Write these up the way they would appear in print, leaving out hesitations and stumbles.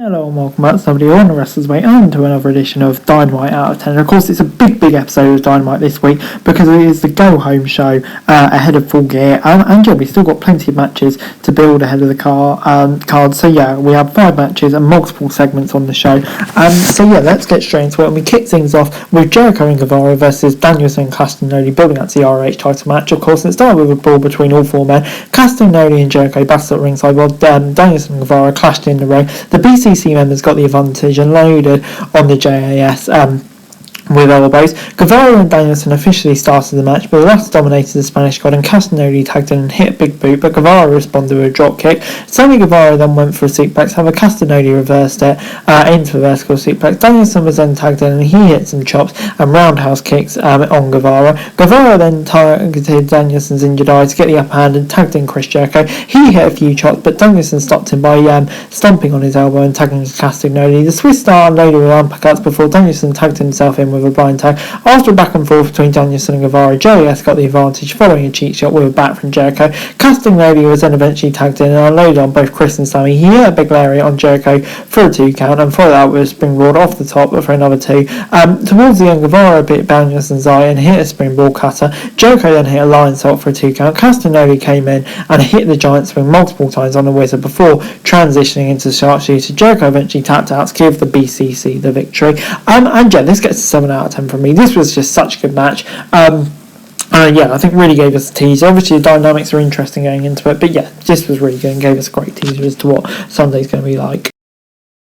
Hello and welcome back to somebody on the Wrestler's Way and to another edition of Dynamite Out of 10. And of course it's a big episode of Dynamite this week because it is the go home show ahead of Fullgear, and yeah, we've still got plenty of matches to build ahead of the card. So yeah, we have 5 matches and multiple segments on the show. So yeah, let's get straight into it, and we kick things off with Jericho and Guevara versus Danielson and Castagnoli building up to the ROH title match. Of course, it started with a brawl between all 4 men. Castagnoli and Jericho battled at ringside while Danielson and Guevara clashed in the ring. The BCC members got the advantage and loaded on the JAS with elbows. Guevara and Danielson officially started the match, but the latter dominated the Spanish God and Castagnoli tagged in and hit a big boot, but Guevara responded with a drop kick. Sammy Guevara then went for a suplex, however Castagnoli reversed it into a vertical suplex. Danielson was then tagged in and he hit some chops and roundhouse kicks on Guevara. Guevara then targeted Danielson's injured eye to get the upper hand and tagged in Chris Jericho. He hit a few chops, but Danielson stopped him by stomping on his elbow and tagging Castagnoli. The Swiss Star loaded with uppercuts before Danielson tagged himself in with a blind tag. After a back and forth between Danielson and Guevara, JAS got the advantage following a cheat shot with a bat from Jericho. Castagnoli was then eventually tagged in and unloaded on both Chris and Sammy. He hit a big lariat on Jericho for a 2 count and followed that with a springboard off the top for another 2. Towards the end, Guevara bit Danielson's eye and hit a springboard cutter. Jericho then hit a lion salt for a 2 count. Castagnoli came in and hit the giant swing multiple times on the wizard before transitioning into the sharpshooter. Jericho eventually tapped out to give the BCC the victory. And yeah, this gets a 7 out of 10 from me. This was just such a good match. Yeah, I think really gave us a teaser. Obviously the dynamics are interesting going into it, but yeah, this was really good and gave us a great teaser as to what Sunday's going to be like.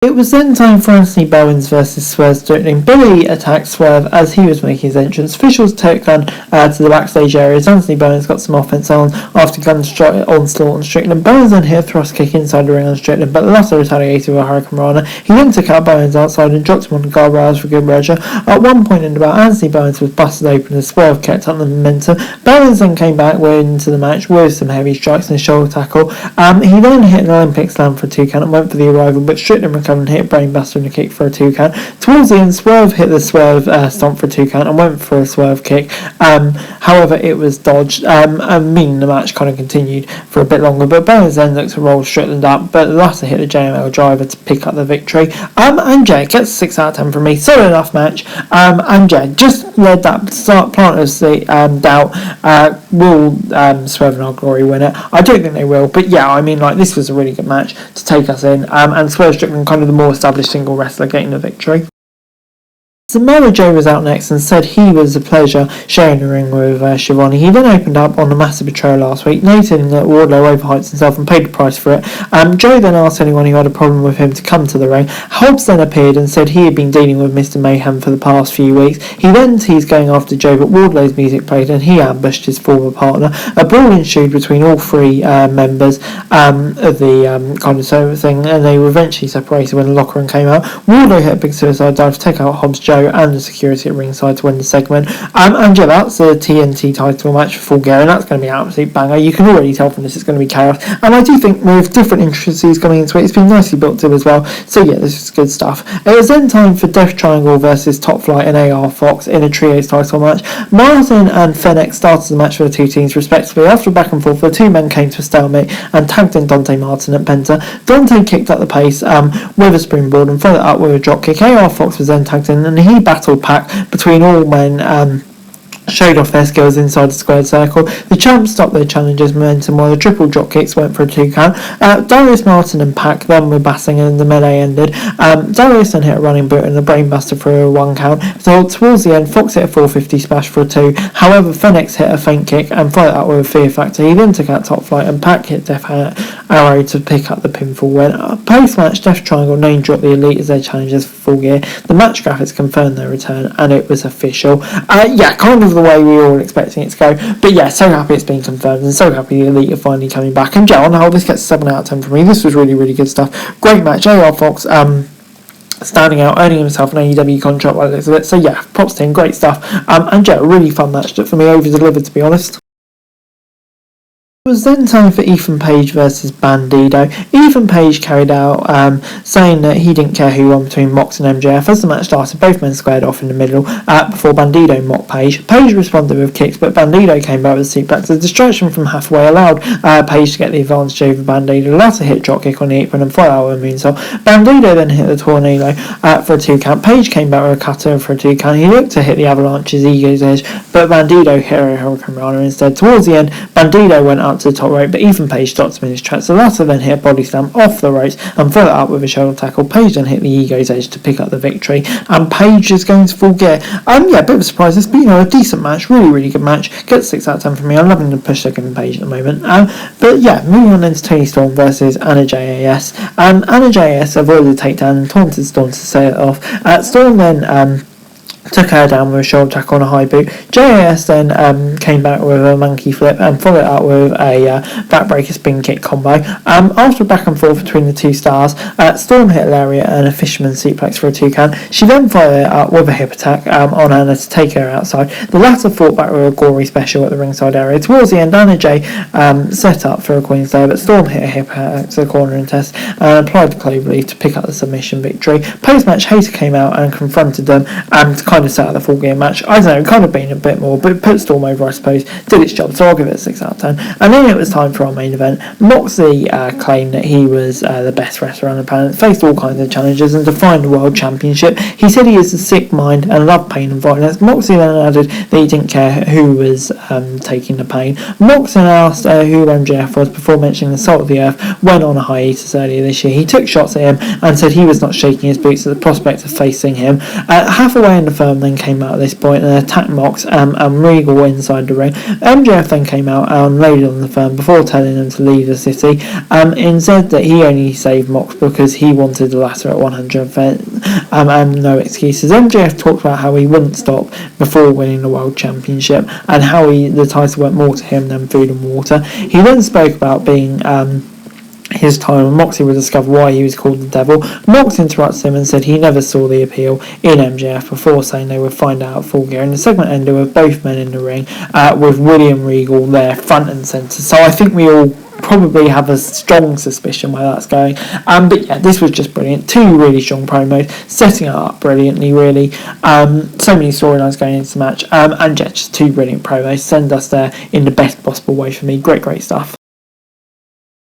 It was then time for Anthony Bowens versus Swerve Strickland. Billy attacked Swerve as he was making his entrance. Officials took Gunn to the backstage areas. Anthony Bowens got some offense on after Gunn's onslaught on Strickland. Bowens then hit a thrust kick inside the ring on Strickland, but the latter retaliated with a Hurricane Rana. He then took out Bowens outside and dropped him on the guardrails for good measure. At one point in the bout, Anthony Bowens was busted open and Swerve kept up the momentum. Bowens then came back into the match with some heavy strikes and a shoulder tackle. He then hit an Olympic slam for a 2 count and went for the arrival, but Strickland recovered and hit a brainbuster and a kick for a 2 count. Towards the end, Swerve hit the Swerve stomp for a 2 count and went for a Swerve kick. However, it was dodged, meaning the match kind of continued for a bit longer, but Bowens then looked to roll Strickland up, but the latter hit the JML driver to pick up the victory. And yeah, it gets a 6 out of 10 from me. Solid enough match. And yeah, just led that start plant of the doubt. Will Swerve and Our Glory win it? I don't think they will, but yeah, I mean, like, this was a really good match to take us in, and Swerve Strickland kind of the more established single wrestler getting the victory. Samoa Joe was out next and said he was a pleasure sharing the ring with Shivani. He then opened up on the massive betrayal last week, noting that Wardlow overhyped himself and paid the price for it. Joe then asked anyone who had a problem with him to come to the ring. Hobbs then appeared and said he had been dealing with Mr. Mayhem for the past few weeks. He then teased going after Joe, but Wardlow's music played and he ambushed his former partner. A brawl ensued between all 3 members of the kind of solo thing, and they were eventually separated when the locker room came out. Wardlow hit a big suicide dive to take out Hobbs, Joe and the security at ringside to win the segment. And yeah, that's the TNT title match for Fullgear, and that's going to be an absolute banger. You can already tell from this it's going to be chaos, and I do think with different intricacies coming into it, it's been nicely built in as well. So yeah, this is good stuff. It was then time for Death Triangle versus Top Flight and AR Fox in a trios title match. Martin and Fennec started the match for the 2 teams respectively. After a back and forth, the 2 men came to a stalemate and tagged in Dante Martin and Penta. Dante kicked up the pace with a springboard and followed up with a drop kick. AR Fox was then tagged in and he battled Pac between all men, showed off their skills inside the squared circle. The champs stopped their challenges' momentum while the triple drop kicks went for a 2 count. Darius Martin and Pac then were battling and the melee ended. Darius then hit a running boot and a brainbuster for a 1 count. So towards the end, Fox hit a 450 smash for a 2. However, Fenix hit a feint kick and followed that with a Fear Factor. He then took out Top Flight and Pac hit Death Arrow to pick up the pinfall win. Post-match, Death Triangle name dropped the Elite as their challengers for Fullgear. The match graphics confirmed their return and it was official. Yeah, kind of the way we were all expecting it to go, but yeah, so happy it's been confirmed and so happy the Elite are finally coming back. And yeah, on the whole, this gets a 7 out of 10 for me. This was really good stuff. Great match. AR Fox standing out, earning himself an AEW contract by the looks of it. So yeah, props to him, great stuff. And yeah, a really fun match for me, over delivered to be honest. It was then time for Ethan Page versus Bandido. Ethan Page carried out saying that he didn't care who won between Mox and MJF. As the match started, both men squared off in the middle before Bandido mocked Page. Page responded with kicks, but Bandido came back with a suplex. The distraction from halfway allowed Page to get the advantage over Bandido. The latter hit drop kick on the apron and followed out with a moonsault. Bandido then hit the tornado for a 2 count. Page came back with a cutter for a 2 count. He looked to hit the Avalanche's Ego's Edge, but Bandido hit a Hurricane Rana instead. Towards the end, Bandido went up to the top rope, but Ethan Page stopped him in his tracks. The latter then hit a body slam off the ropes and followed up with a shoulder tackle. Page then hit the Ego's Edge to pick up the victory, and Page is going to Full Gear. A bit of a surprise. It's been a decent match, really good match. Gets 6 out of 10 from me. I'm loving the push they're giving Page at the moment. Moving on then to Toni Storm versus Anna JAS. Anna JAS avoided the takedown and taunted Storm to set it off. Storm then took her down with a shoulder tackle on a high boot. JAS then came back with a monkey flip and followed it up with a backbreaker spin kick combo. After a back and forth between the two stars, Storm hit Lariat and a fisherman suplex for a 2 count. She then followed it up with a hip attack on Anna to take her outside. The latter fought back with a gory special at the ringside area. Towards the end, Anna J set up for a Queen's Day, but Storm hit a hip attack to the corner and test and applied the cloverleaf to pick up the submission victory. Post-match, Hayter came out and confronted them to kind of set out the Full Gear match. I don't know, it kind of been a bit more, but it put Storm over, I suppose. Did its job, so I'll give it a 6 out of 10. And then it was time for our main event. Moxley claimed that he was the best wrestler on the planet, faced all kinds of challenges and defined the World Championship. He said he is a sick mind and loved pain and violence. Moxley then added that he didn't care who was taking the pain. Moxley asked who MJF was before mentioning the salt of the earth went on a hiatus earlier this year. He took shots at him and said he was not shaking his boots at the prospect of facing him. Halfway in the firm then came out at this point and attacked Mox and Regal inside the ring. MJF then came out and laid on the firm before telling him to leave the city and said that he only saved Mox because he wanted the latter at 100% and no excuses. MJF talked about how he wouldn't stop before winning the World Championship and how the title went more to him than food and water. He then spoke about being his time when Moxley would discover why he was called the Devil. Mox interrupted him and said he never saw the appeal in MJF before, saying they would find out at Full Gear. And the segment ended with both men in the ring with William Regal there front and centre. So I think we all probably have a strong suspicion where that's going. This was just brilliant. 2 really strong promos, setting it up brilliantly, really. So many storylines going into the match. Just 2 brilliant promos. Send us there in the best possible way for me. Great stuff.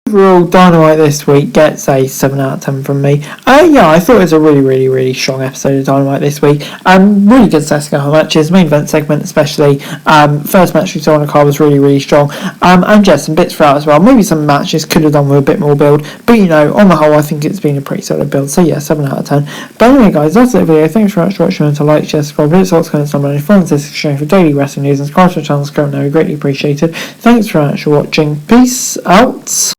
Overall, Dynamite this week gets a 7 out of 10 from me. I thought it was a really strong episode of Dynamite this weep. Really good setting up of matches, main event segment especially. First match we saw on the card was really strong. And just some bits throughout as well. Maybe some matches could have done with a bit more build, but on the whole I think it's been a pretty solid build. So 7 out of 10. But anyway guys, that's the video. Thanks very much for watching. To like, share, subscribe, hit the comments down below, follow this exchange for daily wrestling news and subscribe to the channel. We greatly appreciated. Thanks very much for watching. Peace out.